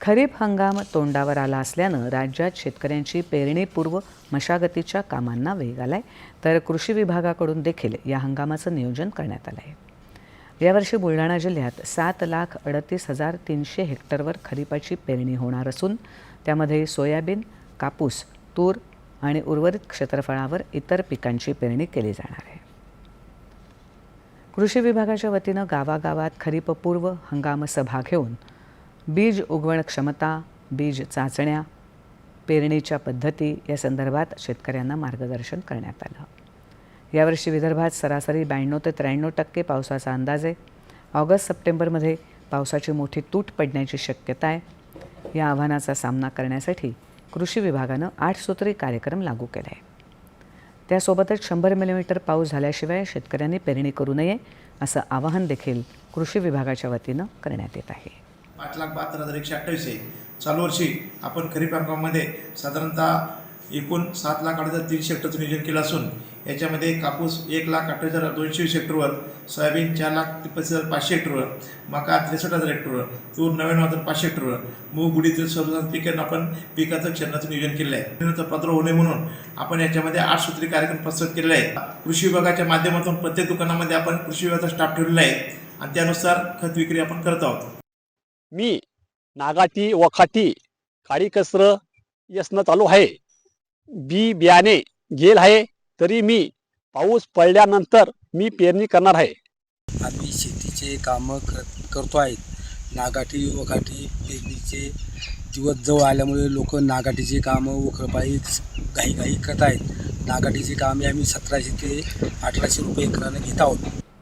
खरीप हंगाम तोंडावर आला असल्यानं राज्यात शेतकऱ्यांची पेरणीपूर्व मशागतीच्या कामांना वेग आलाय, तर कृषी विभागाकडून देखील या हंगामाचं नियोजन करण्यात आलं आहे. यावर्षी बुलढाणा जिल्ह्यात 7,38,300 हेक्टरवर खरीपाची पेरणी होणार असून त्यामध्ये सोयाबीन, कापूस, तूर आणि उर्वरित क्षेत्रफळावर इतर पिकांची पेरणी केली जाणार आहे. कृषी विभागाच्या वतीनं गावागावात खरीपपूर्व हंगाम सभा घेऊन बीज उगवण क्षमता, बीज चाचण्या, पेरणीच्या पद्धती या संदर्भात शेतकऱ्यांना मार्गदर्शन करण्यात आलं. यावर्षी विदर्भात सरासरी 92 ते 93% पावसाचा अंदाज आहे. ऑगस्ट-सप्टेंबरमध्ये पावसाची मोठी तूट पडण्याची शक्यता आहे. या आव्हानाचा सामना करण्यासाठी कृषी विभागानं 8 सूत्री कार्यक्रम लागू केला आहे. त्यासोबतच 100 मिलीमीटर पाऊस झाल्याशिवाय शेतकऱ्यांनी पेरणी करू नये असं आवाहन देखील कृषी विभागाच्या वतीनं करण्यात येत आहे. 5,72,128 आहे. चालू वर्षी आपण खरीप हंगामामध्ये साधारणतः एकूण 7,38,300 हेक्टरचं नियोजन केलं असून याच्यामध्ये कापूस 1,28,220 हेक्टरवर, सोयाबीन 4,35,500 हेक्टरवर, मका 63,000 हेक्टरवर, तूर 99,500 हेक्टरवर, मूग उडीद सर्वसाधारण पिकांना आपण पिकाचं क्षणाचं नियोजन केलं आहे. त्यानंतर पत्र होऊ नये म्हणून आपण याच्यामध्ये 8 सूत्री कार्यक्रम प्रस्तुत केलेला आहे. कृषी विभागाच्या माध्यमातून प्रत्येक दुकानामध्ये आपण कृषी विभागाचा स्टाफ ठेवलेला आहे आणि त्यानुसार खत विक्री आपण करत आहोत. मी नागाटी वखाटी काळी कसर यसनं चालू आहे. बी बियाणे गेल आहे तरी मी पाऊस पडल्यानंतर मी पेरणी करणार आहे. आम्ही शेतीचे कामं करतो आहेत. नागाटी वखाटी पेरणीचे दिवस जवळ आल्यामुळे लोक नागाटीचे कामं वखरपायी घाई करत आहेत. नागाटीचे कामे आम्ही 1700 ते 1800 रुपये एकरानं घेत आहोत.